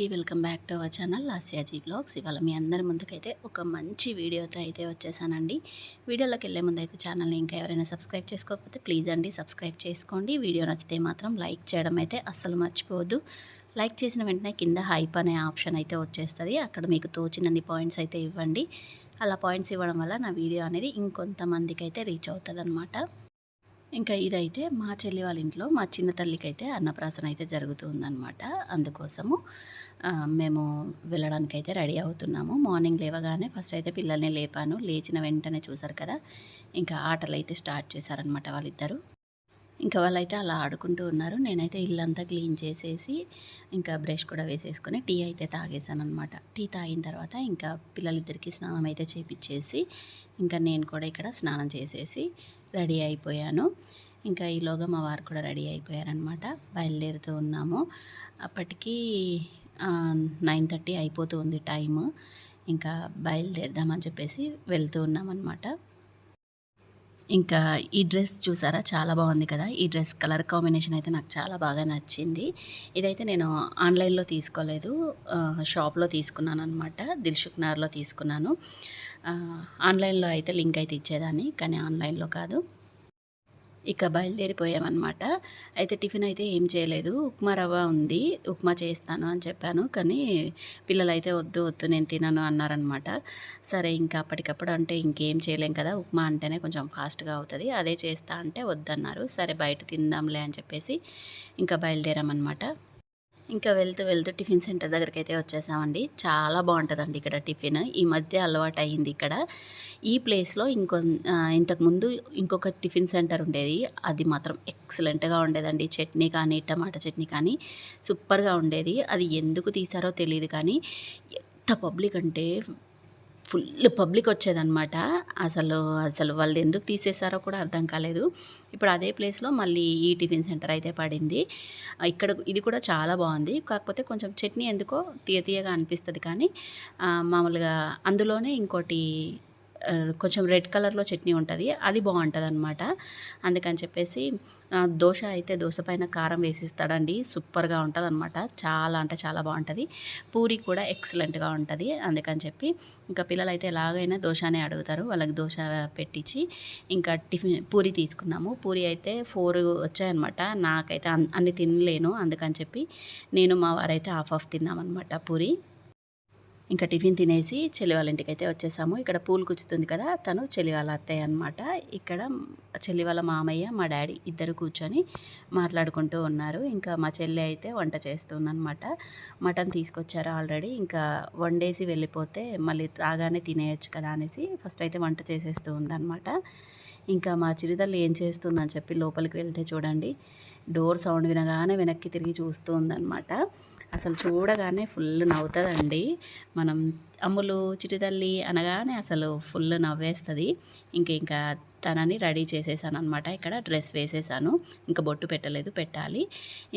అందరికీ welcome back to our channel లాస్యాజీ blogs. ఇవాళ మీ అందరి ముందుకైతే ఒక మంచి వీడియోతో అయితే వచ్చేసానండి. వీడియోలోకి వెళ్ళే ముందు అయితే ఛానల్ని ఇంకా ఎవరైనా సబ్స్క్రైబ్ చేసుకోకపోతే ప్లీజ్ అండి సబ్స్క్రైబ్ చేసుకోండి. వీడియో నచ్చితే మాత్రం లైక్ చేయడం అయితే అస్సలు మర్చిపోవద్దు. లైక్ చేసిన వెంటనే కింద హైప్ అనే ఆప్షన్ అయితే వచ్చేస్తుంది. అక్కడ మీకు తోచినన్ని పాయింట్స్ అయితే ఇవ్వండి. అలా పాయింట్స్ ఇవ్వడం వల్ల నా వీడియో అనేది ఇంకొంతమందికి అయితే రీచ్ అవుతుంది అనమాట. ఇంకా ఇదైతే మా చెల్లి వాళ్ళ ఇంట్లో మా చిన్న తల్లికైతే అన్నప్రాసన అయితే జరుగుతుందన్నమాట. అందుకోసము మేము వెళ్ళడానికైతే రెడీ అవుతున్నాము. మార్నింగ్ లేవగానే ఫస్ట్ అయితే పిల్లల్ని లేపాను. లేచిన వెంటనే చూసారు కదా, ఇంకా ఆటలు అయితే స్టార్ట్ చేశారనమాట వాళ్ళిద్దరు. ఇంకా వాళ్ళైతే అలా ఆడుకుంటూ ఉన్నారు. నేనైతే ఇల్లంతా క్లీన్ చేసేసి ఇంకా బ్రష్ కూడా వేసేసుకొని టీ అయితే తాగేసాను అనమాట. టీ తాగిన తర్వాత ఇంకా పిల్లలిద్దరికీ స్నానం అయితే చేపిచ్చేసి ఇంకా నేను కూడా ఇక్కడ స్నానం చేసేసి రెడీ అయిపోయాను. ఇంకా ఈలోగా మా వారు కూడా రెడీ అయిపోయారనమాట. బయలుదేరుతూ ఉన్నాము. అప్పటికి 9:30 అయిపోతూ ఉంది టైము. ఇంకా బయలుదేరదామని చెప్పేసి వెళ్తూ ఉన్నామన్నమాట. ఇంకా ఈ డ్రెస్ చూసారా, చాలా బాగుంది కదా. ఈ డ్రెస్ కలర్ కాంబినేషన్ అయితే నాకు చాలా బాగా నచ్చింది. ఇదైతే నేను ఆన్లైన్లో తీసుకోలేదు, షాప్లో తీసుకున్నాను అనమాట. దిల్సుఖ్ నగర్లో తీసుకున్నాను. ఆన్లైన్లో అయితే లింక్ అయితే ఇచ్చేదాన్ని, కానీ ఆన్లైన్లో కాదు. ఇక బయలుదేరిపోయామన్నమాట. అయితే టిఫిన్ అయితే ఏం చేయలేదు. ఉప్మా రవ్వ ఉంది, ఉప్మా చేస్తాను అని చెప్పాను. కానీ పిల్లలైతే వద్దు వద్దు నేను తినను అన్నారనమాట. సరే ఇంకా అప్పటికప్పుడు అంటే ఇంకేం చేయలేం కదా, ఉప్మా అంటేనే కొంచెం ఫాస్ట్గా అవుతుంది, అదే చేస్తా అంటే వద్దన్నారు. సరే బయట తిందాంలే అని చెప్పేసి ఇంకా బయలుదేరామన్నమాట. ఇంకా వెళ్తూ వెళ్తూ టిఫిన్ సెంటర్ దగ్గరికి అయితే వచ్చేసామండి. చాలా బాగుంటుందండి ఇక్కడ టిఫిన్. ఈ మధ్య అలవాటు అయింది ఇక్కడ. ఈ ప్లేస్లో ఇంతకుముందు ఇంకొక టిఫిన్ సెంటర్ ఉండేది. అది మాత్రం ఎక్సలెంట్గా ఉండేదండి. చట్నీ కానీ టమాటా చట్నీ కానీ సూపర్గా ఉండేది. అది ఎందుకు తీసారో తెలియదు, కానీ ఎంత పబ్లిక్ అంటే ఫుల్ పబ్లిక్ వచ్చేదనమాట. అసలు అసలు వాళ్ళు ఎందుకు తీసేసారో కూడా అర్థం కాలేదు. ఇప్పుడు అదే ప్లేస్లో మళ్ళీ ఈ టిఫిన్ సెంటర్ అయితే పడింది. ఇక్కడ ఇది కూడా చాలా బాగుంది. కాకపోతే కొంచెం చట్నీ ఎందుకో తీయగా అనిపిస్తుంది, కానీ మామూలుగా అందులోనే ఇంకోటి కొంచెం రెడ్ కలర్లో చట్నీ ఉంటుంది, అది బాగుంటుందన్నమాట. అందుకని చెప్పేసి దోశ అయితే దోశ పైన కారం వేసిస్తాడండి. సూపర్గా ఉంటుందన్నమాట. చాలా అంటే చాలా బాగుంటుంది. పూరి కూడా ఎక్సలెంట్గా ఉంటుంది. అందుకని చెప్పి ఇంకా పిల్లలు అయితే ఎలాగైనా దోశనే అడుగుతారు. వాళ్ళకి దోశ పెట్టించి ఇంకా పూరి తీసుకున్నాము. పూరి అయితే 4 వచ్చాయన్నమాట. నాకైతే అన్ని తినలేను, అందుకని చెప్పి నేను మా వారైతే హాఫ్ తిన్నామన్నమాట పూరి. ఇంకా టిఫిన్ తినేసి చెల్లి వాళ్ళ ఇంటికి అయితే వచ్చేసాము. ఇక్కడ పూలు కుచ్చుతుంది కదా, తను చెల్లి వాళ్ళ అత్తయ్య అనమాట. ఇక్కడ చెల్లి వాళ్ళ మామయ్య, మా డాడీ ఇద్దరు కూర్చొని మాట్లాడుకుంటూ ఉన్నారు. ఇంకా మా చెల్లి అయితే వంట చేస్తుందన్నమాట. మటన్ తీసుకొచ్చారు ఆల్రెడీ. ఇంకా వండేసి వెళ్ళిపోతే మళ్ళీ రాగానే తినేయచ్చు కదా అనేసి ఫస్ట్ అయితే వంట చేసేస్తూ ఉందన్నమాట. ఇంకా మా చిరుతల్లి ఏం చేస్తుందని చెప్పి లోపలికి వెళ్తే చూడండి, డోర్ సౌండ్ వినగానే వెనక్కి తిరిగి చూస్తూ ఉందన్నమాట. అసలు చూడగానే ఫుల్ నవ్వుతుందండి. మనం అమ్ములు చిటితల్లి అనగానే అసలు ఫుల్ నవ్వేస్తుంది. ఇంకా తనని రెడీ చేసేసాను అనమాట. ఇక్కడ డ్రెస్ వేసేసాను, ఇంకా బొట్టు పెట్టలేదు, పెట్టాలి.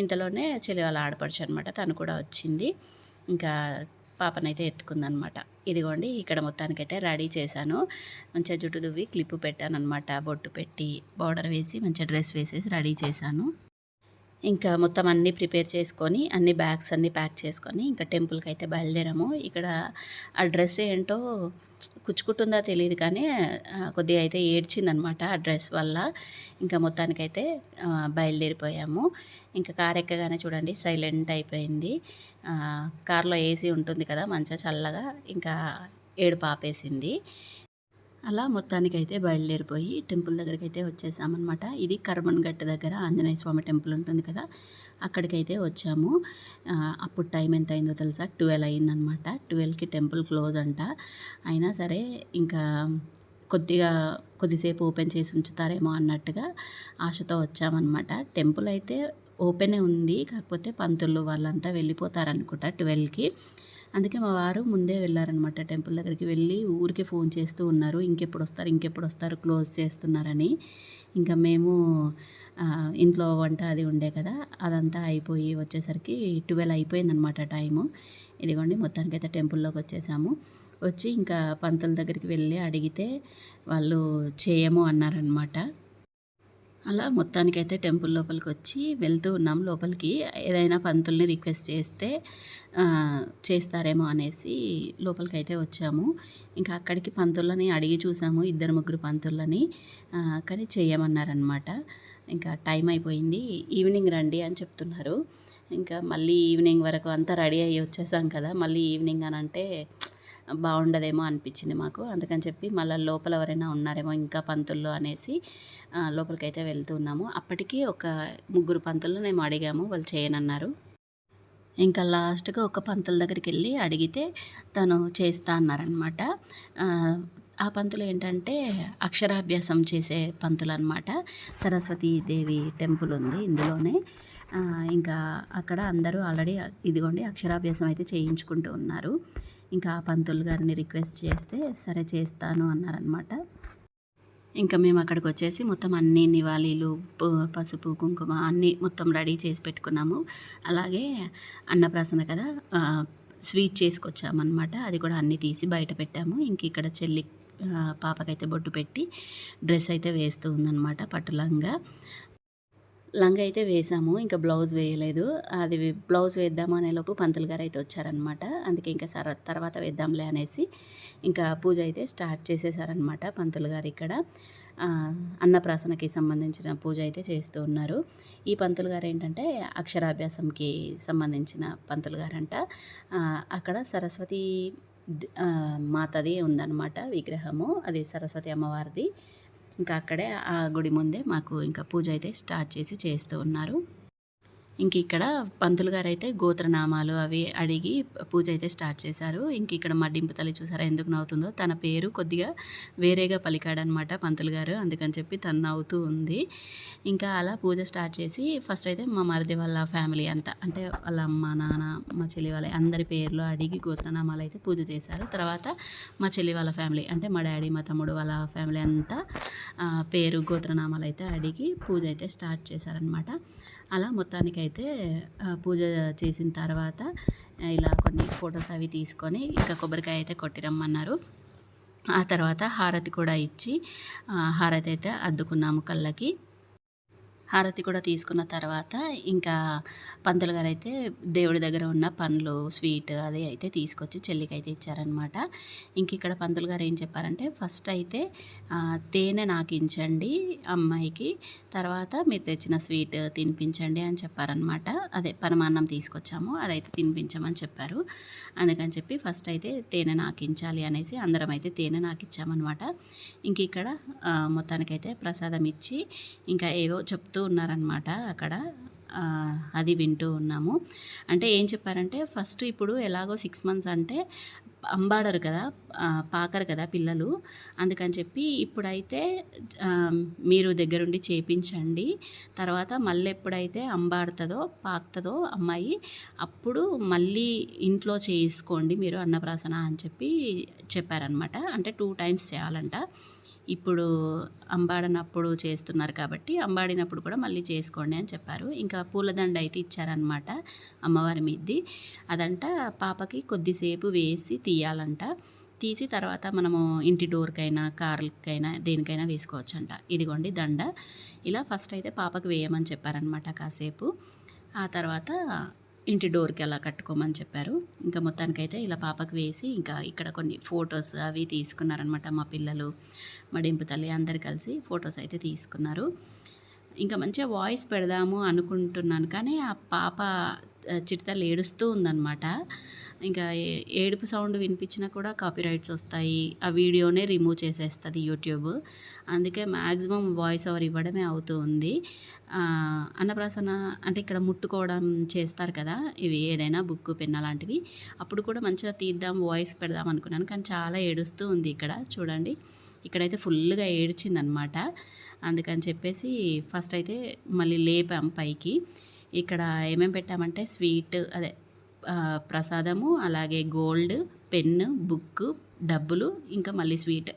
ఇంతలోనే చెల్లి వాళ్ళ ఆడపడుచు అనమాట, తను కూడా వచ్చింది. ఇంకా పాపనైతే ఎత్తుకుందనమాట. ఇదిగోండి ఇక్కడ మొత్తానికైతే రెడీ చేశాను. మంచిగా జుట్టు దువ్వి క్లిప్పు పెట్టాను అనమాట. బొట్టు పెట్టి బార్డర్ వేసి మంచిగా డ్రెస్ వేసేసి రెడీ చేశాను. ఇంకా మొత్తం అన్నీ ప్రిపేర్ చేసుకొని అన్ని బ్యాగ్స్ అన్నీ ప్యాక్ చేసుకొని ఇంకా టెంపుల్కి అయితే బయలుదేరాము. ఇక్కడ ఆ డ్రెస్ ఏంటో కుచ్చుకుంటుందో తెలియదు, కానీ కొద్దిగా అయితే ఏడ్చిందనమాట ఆ డ్రెస్ వల్ల. ఇంకా మొత్తానికైతే బయలుదేరిపోయాము. ఇంకా కార్ ఎక్కగానే చూడండి సైలెంట్ అయిపోయింది. కార్లో ఏసీ ఉంటుంది కదా, మంచిగా చల్లగా ఇంకా ఏడుపు ఆపేసింది. అలా మొత్తానికైతే బయలుదేరిపోయి టెంపుల్ దగ్గరికి అయితే వచ్చేసామన్నమాట. ఇది కర్మన్ఘట్ దగ్గర ఆంజనేయ స్వామి టెంపుల్ ఉంటుంది కదా, అక్కడికైతే వచ్చాము. అప్పుడు టైం ఎంత అయిందో తెలుసా, 12 అయిందనమాట. 12కి టెంపుల్ క్లోజ్ అంట. అయినా సరే ఇంకా కొద్దిసేపు ఓపెన్ చేసి ఉంచుతారేమో అన్నట్టుగా ఆశతో వచ్చామన్నమాట. టెంపుల్ అయితే ఓపెనే ఉంది, కాకపోతే పంతులు వాళ్ళంతా వెళ్ళిపోతారనుకుంటా 12కి. అందుకే మా వారు ముందే వెళ్ళారనమాట. టెంపుల్ దగ్గరికి వెళ్ళి ఊరికే ఫోన్ చేస్తూ ఉన్నారు, ఇంకెప్పుడు వస్తారు క్లోజ్ చేస్తున్నారని. ఇంకా మేము ఇంట్లో వంట అది ఉండే కదా, అదంతా అయిపోయి వచ్చేసరికి 12 అయిపోయిందనమాట టైము. ఇదిగోండి మొత్తానికైతే టెంపుల్లోకి వచ్చేసాము. వచ్చి ఇంకా పంతుల దగ్గరికి వెళ్ళి అడిగితే వాళ్ళు చేయము అన్నారనమాట. అలా మొత్తానికైతే టెంపుల్ లోపలికొచ్చి వెళ్తూ ఉన్నాం లోపలికి. ఏదైనా పంతుల్ని రిక్వెస్ట్ చేస్తే చేస్తారేమో అనేసి లోపలికైతే వచ్చాము. ఇంకా అక్కడికి పంతులని అడిగి చూసాము. 2, 3 పంతులని. కానీ చెయ్యమన్నారనమాట. ఇంకా టైం అయిపోయింది. ఈవినింగ్ రండి అని చెప్తున్నారు. ఇంకా మళ్ళీ ఈవినింగ్ వరకు అంతా రెడీ అయ్యి వచ్చేసాం కదా! మళ్ళీ ఈవినింగ్ అనంటే బాగుండదేమో అనిపించింది మాకు. అందుకని చెప్పి మళ్ళీ లోపల ఎవరైనా ఉన్నారేమో ఇంకా పంతుల్లో అనేసి లోపలికైతే వెళ్తున్నాము. అప్పటికి ఒక 3 పంతులనేమో అడిగాము. వాళ్ళు చేయనన్నారు. ఇంకా లాస్ట్‌గా ఒక పంతుల దగ్గరికెళ్ళి అడిగితే తను చేస్తా అన్నారనమాట. ఆ పంతులు ఏంటంటే అక్షరాభ్యాసం చేసే పంతులనమాట. సరస్వతీదేవి టెంపుల్ ఉంది ఇందులోనే. ఇంకా అక్కడ అందరూ ఆల్రెడీ ఇదిగోండి అక్షరాభ్యాసం అయితే చేయించుకుంటూ ఉన్నారు. ఇంకా ఆ పంతులు గారిని రిక్వెస్ట్ చేస్తే సరే చేస్తాను అన్నారనమాట. ఇంకా మేము అక్కడికొచ్చేసి మొత్తం అన్ని నివాళీలు, పసుపు, కుంకుమ అన్నీ మొత్తం రెడీ చేసి పెట్టుకున్నాము. అలాగే అన్నప్రాసన కదా! స్వీట్ చేసుకొచ్చామనమాట. అది కూడా అన్నీ తీసి బయట పెట్టాము. ఇంక ఇక్కడ చెల్లి పాపకైతే బొట్టు పెట్టి డ్రెస్ అయితే వేస్తూ ఉందనమాట. పట్టు లంగా. లంగా అయితే వేసాము. ఇంకా బ్లౌజ్ వేయలేదు. అది బ్లౌజ్ వేద్దాము అనేలోపు పంతులు గారైతే వచ్చారనమాట. అందుకే ఇంకా తర్వాత వేద్దాంలే అనేసి ఇంకా పూజ అయితే స్టార్ట్ చేసేసారనమాట పంతులు గారు ఇక్కడ. అన్నప్రాసనకి సంబంధించిన పూజ అయితే చేస్తూ ఉన్నారు. ఈ పంతులు గారు ఏంటంటే అక్షరాభ్యాసంకి సంబంధించిన పంతులు గారంట. అక్కడ సరస్వతి మాతది ఉందన్నమాట విగ్రహము. అది సరస్వతి అమ్మవారిది. ఇంకా అక్కడే ఆ గుడి ముందే మాకు ఇంకా పూజ అయితే స్టార్ట్ చేస్తూ ఉన్నారు. ఇంక ఇక్కడ పంతులు గారైతే గోత్రనామాలు అవి అడిగి పూజ అయితే స్టార్ట్ చేశారు. ఇంక ఇక్కడ మడ్డింపు తల్లి చూసారా ఎందుకు నవ్వుతుందో, తన పేరు కొద్దిగా వేరేగా పలికాడనమాట పంతులు గారు. అందుకని చెప్పి తను నవ్వుతూ ఉంది. ఇంకా అలా పూజ స్టార్ట్ చేసి ఫస్ట్ అయితే మా మరిది వాళ్ళ ఫ్యామిలీ అంతా, అంటే వాళ్ళ అమ్మ, నాన్న, మా చెల్లి వాళ్ళ అందరి పేర్లు అడిగి గోత్రనామాలు అయితే పూజ చేశారు. తర్వాత మా చెల్లి వాళ్ళ ఫ్యామిలీ, అంటే మా డాడీ, మా తమ్ముడు వాళ్ళ ఫ్యామిలీ అంతా పేరు గోత్రనామాలు అయితే అడిగి పూజ అయితే స్టార్ట్ చేశారనమాట. అలా మొత్తానికైతే పూజ చేసిన తర్వాత ఇలా కొన్ని ఫొటోస్ అవి తీసుకొని ఇంకా కొబ్బరికాయ అయితే కొట్టిరమ్మన్నారు. ఆ తర్వాత హారతి కూడా ఇచ్చి హారతి అయితే అద్దుకున్నాము కళ్ళకి. హారతి కూడా తీసుకున్న తర్వాత ఇంకా పంతులు గారైతే దేవుడి దగ్గర ఉన్న పండ్లు, స్వీట్ అది అయితే తీసుకొచ్చి చెల్లికైతే ఇచ్చారనమాట. ఇంక ఇక్కడ పంతులు గారు ఏం చెప్పారంటే ఫస్ట్ అయితే తేనె నాకించండి అమ్మాయికి, తర్వాత మీరు తెచ్చిన స్వీట్ తినిపించండి అని చెప్పారనమాట. అదే పరమాన్నం తీసుకొచ్చాము అదైతే తినిపించమని చెప్పారు. అందుకని చెప్పి ఫస్ట్ అయితే తేనె నాకించాలి అనేసి అందరం అయితే తేనె నాకిచ్చామన్నమాట. ఇంక ఇక్కడ మొత్తానికైతే ప్రసాదం ఇచ్చి ఇంకా ఏవో చెప్తూ ఉన్నారనమాట అక్కడ. అది వింటూ ఉన్నాము. అంటే ఏం చెప్పారంటే ఫస్ట్ ఇప్పుడు ఎలాగో 6 మంత్స్ అంటే అంబాడరు కదా, పాకరు కదా పిల్లలు. అందుకని చెప్పి ఇప్పుడైతే మీరు దగ్గరుండి చేపించండి. తర్వాత మళ్ళీ ఎప్పుడైతే అంబాడుతుందో పాకుతుందో అమ్మాయి అప్పుడు మళ్ళీ ఇంట్లో చేసుకోండి మీరు అన్నప్రాసన అని చెప్పి చెప్పారనమాట. అంటే 2 టైమ్స్ చేయాలంట. ఇప్పుడు అంబాడనప్పుడు చేస్తున్నారు కాబట్టి అంబాడినప్పుడు కూడా మళ్ళీ చేసుకోండి అని చెప్పారు. ఇంకా పూలదండ అయితే ఇచ్చారనమాట అమ్మవారి మీది. అదంట పాపకి కొద్దిసేపు వేసి తీయాలంట. తీసి తర్వాత మనము ఇంటి డోర్కైనా కార్లకైనా దేనికైనా వేసుకోవచ్చంట. ఇదిగోండి దండ. ఇలా ఫస్ట్ అయితే పాపకి వేయమని చెప్పారనమాట కాసేపు. ఆ తర్వాత ఇంటి డోర్కి అలా కట్టుకోమని చెప్పారు. ఇంకా మొత్తానికైతే ఇలా పాపకు వేసి ఇంకా ఇక్కడ కొన్ని ఫొటోస్ అవి తీసుకున్నారనమాట. మా పిల్లలు, మా డింపు తల్లి అందరు కలిసి ఫొటోస్ అయితే తీసుకున్నారు. ఇంకా మంచిగా వాయిస్ పెడదాము అనుకుంటున్నాను కానీ ఆ పాప చిడతలు ఏడుస్తూ ఉందన్నమాట. ఇంకా ఏడుపు సౌండ్ వినిపించినా కూడా కాపీరైట్స్ వస్తాయి. ఆ వీడియోనే రిమూవ్ చేసేస్తుంది యూట్యూబ్. అందుకే మ్యాక్సిమం వాయిస్ ఓవర్ ఇవ్వడమే అవుతూ ఉంది. అన్నప్రాసన అంటే ఇక్కడ ముట్టుకోవడం చేస్తారు కదా, ఇవి ఏదైనా బుక్, పెన్ అలాంటివి. అప్పుడు కూడా మంచిగా తీద్దాం వాయిస్ పెడదాం అనుకున్నాను కానీ చాలా ఏడుస్తూ ఉంది. ఇక్కడ చూడండి, ఇక్కడైతే ఫుల్గా ఏడ్చిందనమాట. అందుకని చెప్పేసి ఫస్ట్ అయితే మళ్ళీ లేపాం పైకి. ఇక్కడ ఏమేమి పెట్టామంటే స్వీట్, అదే ప్రసాదము, అలాగే గోల్డ్, పెన్ను, బుక్, డబ్బులు, ఇంకా మళ్ళీ స్వీట్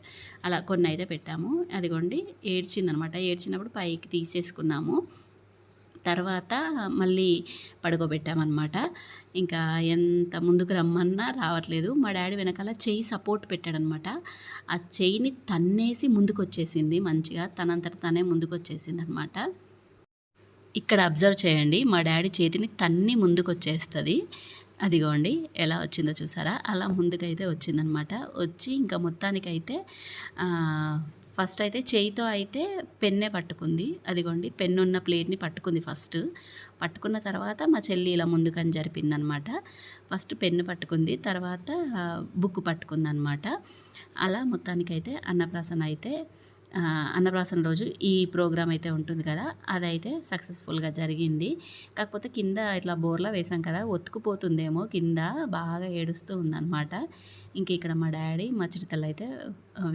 అలా కొన్ని అయితే పెట్టాము. అదిగోండి ఏడ్చిందనమాట. ఏడ్చినప్పుడు పైకి తీసేసుకున్నాము. తర్వాత మళ్ళీ పడుకోబెట్టామన్నమాట. ఇంకా ఎంత ముందుకు రమ్మన్నా రావట్లేదు. మా డ్యాడీ వెనకాల చెయ్యి సపోర్ట్ పెట్టాడనమాట. ఆ చెయ్యిని తన్నేసి ముందుకొచ్చేసింది మంచిగా. తనంతట తనే ముందుకొచ్చేసిందనమాట. ఇక్కడ అబ్జర్వ్ చేయండి. మా డ్యాడీ చేతిని తన్ని ముందుకొచ్చేస్తది. అదిగోండి ఎలా వచ్చిందో చూసారా? అలా ముందుకైతే వచ్చిందనమాట. వచ్చి ఇంకా మొత్తానికైతే ఫస్ట్ అయితే చేయితో అయితే పెన్నే పట్టుకుంది. అదిగోండి పెన్నున్న ప్లేట్‌ని పట్టుకుంది ఫస్ట్. పట్టుకున్న తర్వాత మా చెల్లి ఇలా ముందుకని జరిపిందనమాట. ఫస్ట్ పెన్ను పట్టుకుంది. తర్వాత బుక్ పట్టుకుందనమాట. అలా మొత్తానికైతే అన్నప్రాసన రోజు ఈ ప్రోగ్రామ్ అయితే ఉంటుంది కదా, అదైతే సక్సెస్ఫుల్గా జరిగింది. కాకపోతే కింద ఇట్లా బోర్లా వేసాం కదా, ఒత్తుకుపోతుందేమో కింద బాగా ఏడుస్తూ ఉందన్నమాట. ఇంక ఇక్కడ మా డాడీ మా చిరుతలు అయితే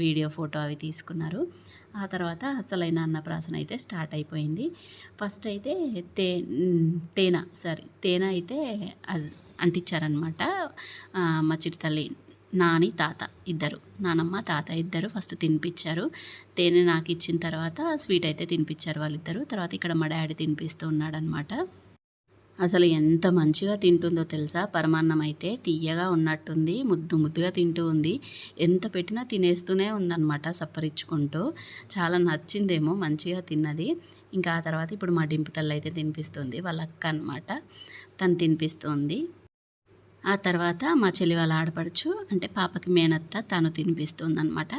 వీడియో ఫోటో అవి తీసుకున్నారు. ఆ తర్వాత అసలైన అన్నప్రాసన అయితే స్టార్ట్ అయిపోయింది. ఫస్ట్ అయితే తేనె అయితే అంటించారనమాట. మా చిరుతల్లి నాని తాత ఇద్దరు, నానమ్మ తాత ఇద్దరు ఫస్ట్ తినిపించారు. తేనె నాకు ఇచ్చిన తర్వాత స్వీట్ అయితే తినిపించారు వాళ్ళిద్దరు. తర్వాత ఇక్కడ మా డాడీ తినిపిస్తూ ఉన్నాడనమాట. అసలు ఎంత మంచిగా తింటుందో తెలుసా? పరమాన్నం అయితే తియ్యగా ఉన్నట్టుంది, ముద్దుగా తింటూ ఉంది. ఎంత పెట్టినా తినేస్తూనే ఉందన్నమాట సప్పరించుకుంటూ. చాలా నచ్చిందేమో మంచిగా తిన్నది. ఇంకా ఆ తర్వాత ఇప్పుడు మా డింపు తల్లి అయితే తినిపిస్తుంది, వాళ్ళ అక్క అనమాట. తను తినిపిస్తుంది. ఆ తర్వాత మా చెల్లి వాళ్ళ ఆడపడుచు అంటే పాపకి మేనత్త తను తినిపిస్తుందనమాట.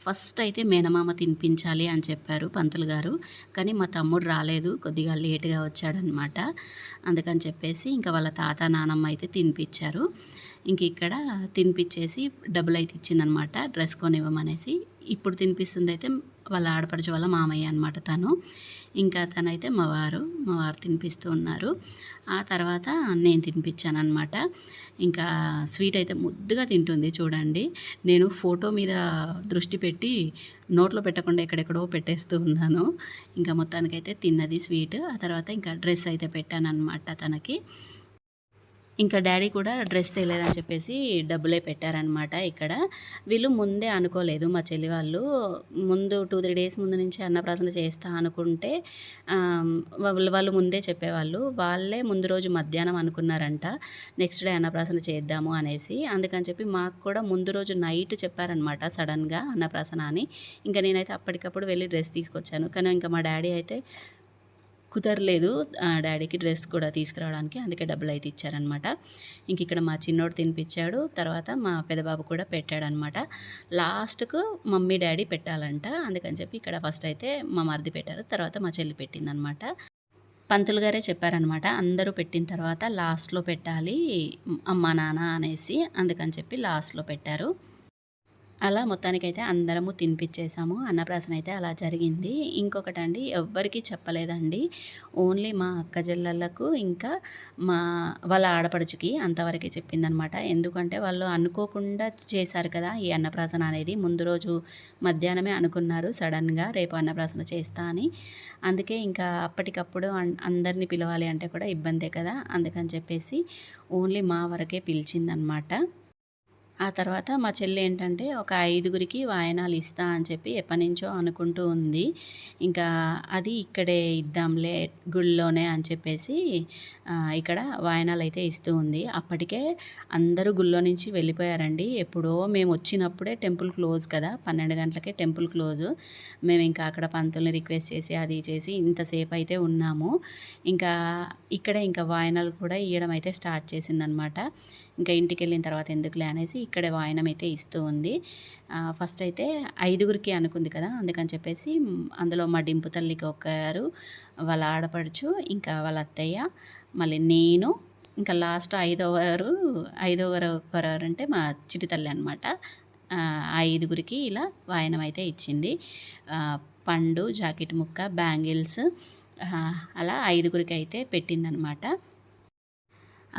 ఫస్ట్ అయితే మేనమామ తినిపించాలి అని చెప్పారు పంతులు గారు. కానీ మా తమ్ముడు రాలేదు, కొద్దిగా లేటుగా వచ్చాడనమాట. అందుకని చెప్పేసి ఇంకా వాళ్ళ తాత నానమ్మ అయితే తినిపించారు. ఇంక ఇక్కడ తినిపించేసి డబ్బులు అయితే ఇచ్చిందనమాట డ్రెస్ కొనివ్వమనేసి. ఇప్పుడు తినిపిస్తుంది అయితే వాళ్ళ ఆడపడుచు వాళ్ళ మామయ్య అనమాట తను. ఇంకా తనైతే మా వారు తినిపిస్తూ ఉన్నారు. ఆ తర్వాత నేను తినిపించాను అనమాట. ఇంకా స్వీట్ అయితే ముద్దుగా తింటుంది చూడండి. నేను ఫోటో మీద దృష్టి పెట్టి నోట్లో పెట్టకుండా ఎక్కడెక్కడో పెట్టేస్తూ ఉన్నాను. ఇంకా మొత్తానికైతే తిన్నది స్వీట్. ఆ తర్వాత ఇంకా డ్రెస్ అయితే పెట్టాను అనమాట తనకి. ఇంకా డాడీ కూడా డ్రెస్ తేలేదని చెప్పేసి డబ్బులే పెట్టారనమాట ఇక్కడ. వీళ్ళు ముందే అనుకోలేదు, మా చెల్లి వాళ్ళు ముందు 2-3 డేస్ ముందు నుంచి అన్నప్రాసన చేస్తా అనుకుంటే వాళ్ళు ముందే చెప్పేవాళ్ళు. వాళ్ళే ముందు రోజు మధ్యాహ్నం అనుకున్నారంట నెక్స్ట్ డే అన్నప్రాసన చేద్దాము అనేసి. అందుకని చెప్పి మాకు కూడా ముందు రోజు నైట్ చెప్పారనమాట సడన్గా అన్నప్రాసన అని. ఇంకా నేనైతే అప్పటికప్పుడు వెళ్ళి డ్రెస్ తీసుకొచ్చాను. కానీ ఇంకా మా డాడీ అయితే కుదరలేదు డాడీకి డ్రెస్ కూడా తీసుకురావడానికి. అందుకే డబ్బులు అయితే ఇచ్చారనమాట. ఇంక ఇక్కడ మా చిన్నోడు తినిపించాడు. తర్వాత మా పెద్దబాబు కూడా పెట్టాడనమాట. లాస్ట్కు మమ్మీ డాడీ పెట్టాలంట. అందుకని చెప్పి ఇక్కడ ఫస్ట్ అయితే మా మరిది పెట్టారు, తర్వాత మా చెల్లి పెట్టిందనమాట. పంతులు గారే చెప్పారనమాట, అందరూ పెట్టిన తర్వాత లాస్ట్లో పెట్టాలి అమ్మ నాన్న అనేసి. అందుకని చెప్పి లాస్ట్లో పెట్టారు. అలా మొత్తానికైతే అందరము తినిపించేసాము. అన్నప్రాసన అయితే అలా జరిగింది. ఇంకొకటండి, ఎవ్వరికీ చెప్పలేదండి. ఓన్లీ మా అక్క చెల్లెళ్ళకు ఇంకా వాళ్ళ ఆడపడుచుకి అంతవరకే చెప్పిందనమాట. ఎందుకంటే వాళ్ళు అనుకోకుండా చేశారు కదా ఈ అన్నప్రాసన అనేది. ముందు రోజు మధ్యాహ్నమే అనుకున్నారు సడన్గా రేపు అన్నప్రాసన చేస్తా అని. అందుకే ఇంకా అప్పటికప్పుడు అందరినీ పిలవాలి అంటే కూడా ఇబ్బందే కదా. అందుకని చెప్పేసి ఓన్లీ మా వరకే పిలిచిందనమాట. ఆ తర్వాత మా చెల్లి ఏంటంటే ఒక 5గురికి వాయనాలు ఇస్తా అని చెప్పి ఎప్పటినుంచో అనుకుంటూ ఉంది. ఇంకా అది ఇక్కడే ఇద్దాంలే గుళ్ళోనే అని చెప్పేసి ఇక్కడ వాయనాలు అయితే ఇస్తూ ఉంది. అప్పటికే అందరూ గుళ్ళో నుంచి వెళ్ళిపోయారండి. ఎప్పుడో మేము వచ్చినప్పుడే టెంపుల్ క్లోజ్ కదా, 12 గంటలకే టెంపుల్ క్లోజు. మేము ఇంకా అక్కడ పంతుల్ని రిక్వెస్ట్ చేసి అది చేసి ఇంతసేపు అయితే ఉన్నాము. ఇంకా ఇక్కడే ఇంకా వాయనాలు కూడా ఇవ్వడం అయితే స్టార్ట్ చేసిందనమాట. ఇంకా ఇంటికి వెళ్ళిన తర్వాత ఎందుకులే అనేసి ఇక్కడే వాయనం అయితే ఇస్తూ ఉంది. ఫస్ట్ అయితే 5గురికి అనుకుంది కదా, అందుకని చెప్పేసి అందులో మా డింపు తల్లికి ఒకరు, వాళ్ళ ఆడపడుచు, ఇంకా వాళ్ళ అత్తయ్య, మళ్ళీ నేను, ఇంకా లాస్ట్ ఐదోవరు ఒకరంటే మా చిటి తల్లి అనమాట. 5గురికి ఇలా వాయనం అయితే ఇచ్చింది. పండు, జాకెట్ ముక్క, బ్యాంగిల్స్ అలా 5గురికి అయితే పెట్టిందనమాట.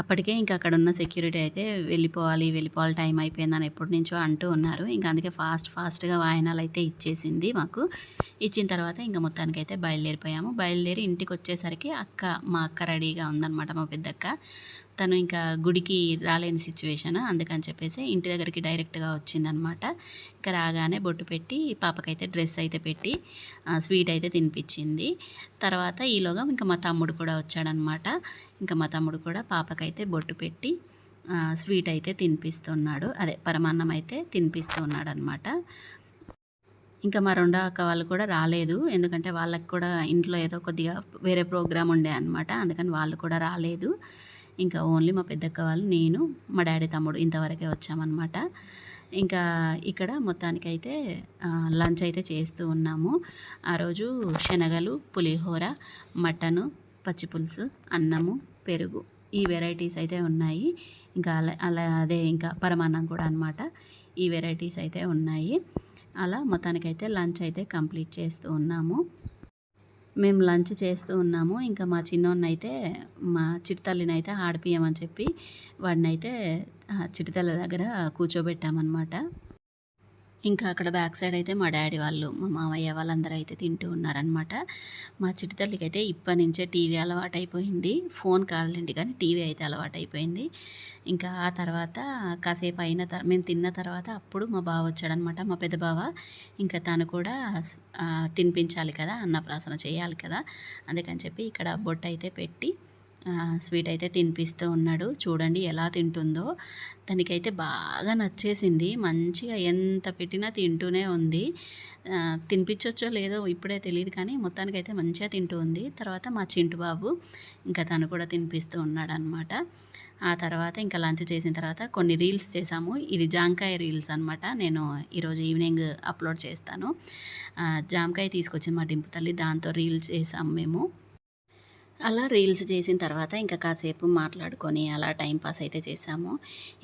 అప్పటికే ఇంకా అక్కడ ఉన్న సెక్యూరిటీ అయితే వెళ్ళిపోవాలి టైం అయిపోయిందని ఎప్పటి నుంచో అంటూ ఉన్నారు. ఇంకా అందుకే ఫాస్ట్గా వాయనాలు అయితే ఇచ్చేసింది మాకు. ఇచ్చిన తర్వాత ఇంకా మొత్తానికైతే బయలుదేరిపోయాము. బయలుదేరి ఇంటికి వచ్చేసరికి మా అక్క రెడీగా ఉందన్నమాట, మా పెద్దక్క. తను ఇంకా గుడికి రాలేని సిచ్యువేషన్. అందుకని చెప్పేసి ఇంటి దగ్గరికి డైరెక్ట్‌గా వచ్చిందనమాట. ఇక రాగానే బొట్టు పెట్టి పాపకైతే డ్రెస్ అయితే పెట్టి స్వీట్ అయితే తినిపించింది. తర్వాత ఈలోగా ఇంకా మా తమ్ముడు కూడా వచ్చాడనమాట. ఇంకా మా తమ్ముడు కూడా పాపకైతే బొట్టు పెట్టి స్వీట్ అయితే తినిపిస్తున్నాడు. అదే పరమాన్నం అయితే తినిపిస్తూ ఉన్నాడనమాట. ఇంకా మా రెండో అక్క వాళ్ళు కూడా రాలేదు. ఎందుకంటే వాళ్ళకి కూడా ఇంట్లో ఏదో కొద్దిగా వేరే ప్రోగ్రామ్ ఉండే అనమాట. అందుకని వాళ్ళు కూడా రాలేదు. ఇంకా ఓన్లీ మా పెద్దక్క వాళ్ళు, నేను, మా డాడీ తమ్ముడు ఇంతవరకే వచ్చామన్నమాట. ఇంకా ఇక్కడ మొత్తానికైతే లంచ్ అయితే చేస్తూ ఉన్నాము. ఆ రోజు శనగలు, పులిహోర, మటను, పచ్చిపులుసు, అన్నము, పెరుగు ఈ వెరైటీస్ అయితే ఉన్నాయి. ఇంకా అదే ఇంకా పరమాన్నం కూడా అనమాట. ఈ వెరైటీస్ అయితే ఉన్నాయి. అలా మొత్తానికైతే లంచ్ అయితే కంప్లీట్ చేస్తూ ఉన్నాము. మేము లంచ్ చేస్తూ ఉన్నాము. ఇంకా మా చిన్నోడినైతే మా చిట్టి ఆడిపియమని చెప్పి వాడినైతే చిట్టి దగ్గర కూర్చోబెట్టామన్నమాట. ఇంకా అక్కడ బ్యాక్ సైడ్ అయితే మా డాడీ వాళ్ళు, మా మామయ్య వాళ్ళందరూ అయితే తింటూ ఉన్నారనమాట. మా చిట్టి తల్లికైతే ఇప్పటి నుంచే టీవీ అలవాటైపోయింది. ఫోన్ కాదులేండి కానీ టీవీ అయితే అలవాటైపోయింది. ఇంకా ఆ తర్వాత కాసేపు అయిన మేము తిన్న తర్వాత అప్పుడు మా బావ వచ్చాడనమాట, మా పెద్ద బావ. ఇంకా తను కూడా తినిపించాలి కదా, అన్నప్రాసన చేయాలి కదా, అందుకని చెప్పి ఇక్కడ బొట్టు అయితే పెట్టి స్వీట్ అయితే తినిపిస్తూ ఉన్నాడు. చూడండి ఎలా తింటుందో. తనకైతే బాగా నచ్చేసింది. మంచిగా ఎంత పెట్టినా తింటూనే ఉంది. తినిపించొచ్చో లేదో ఇప్పుడే తెలియదు కానీ మొత్తానికైతే మంచిగా తింటూ ఉంది. తర్వాత మా చింటు బాబు ఇంకా తను కూడా తినిపిస్తూ ఉన్నాడనమాట. ఆ తర్వాత ఇంకా లంచ్ చేసిన తర్వాత కొన్ని రీల్స్ చేసాము. ఇది జాంకాయ రీల్స్ అనమాట. నేను ఈరోజు ఈవినింగ్ అప్లోడ్ చేస్తాను. జామకాయ తీసుకొచ్చింది మా డింపు తల్లి, దాంతో రీల్స్ చేసాము మేము. అలా రీల్స్ చేసిన తర్వాత ఇంకా కాసేపు మాట్లాడుకొని అలా టైం పాస్ అయితే చేసాము.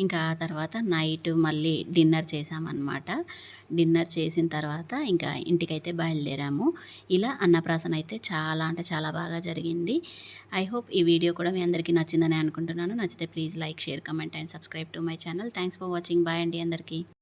ఇంకా ఆ తర్వాత నైట్ మళ్ళీ డిన్నర్ చేసామన్నమాట. డిన్నర్ చేసిన తర్వాత ఇంకా ఇంటికైతే బయలుదేరాము. ఇలా అన్నప్రాసన అయితే చాలా అంటే చాలా బాగా జరిగింది. ఐ హోప్ ఈ వీడియో కూడా మీ అందరికీ నచ్చిందని అనుకుంటున్నాను. నచ్చితే please like, share, comment and subscribe to my channel. Thanks for watching. Bye అండి అందరికీ.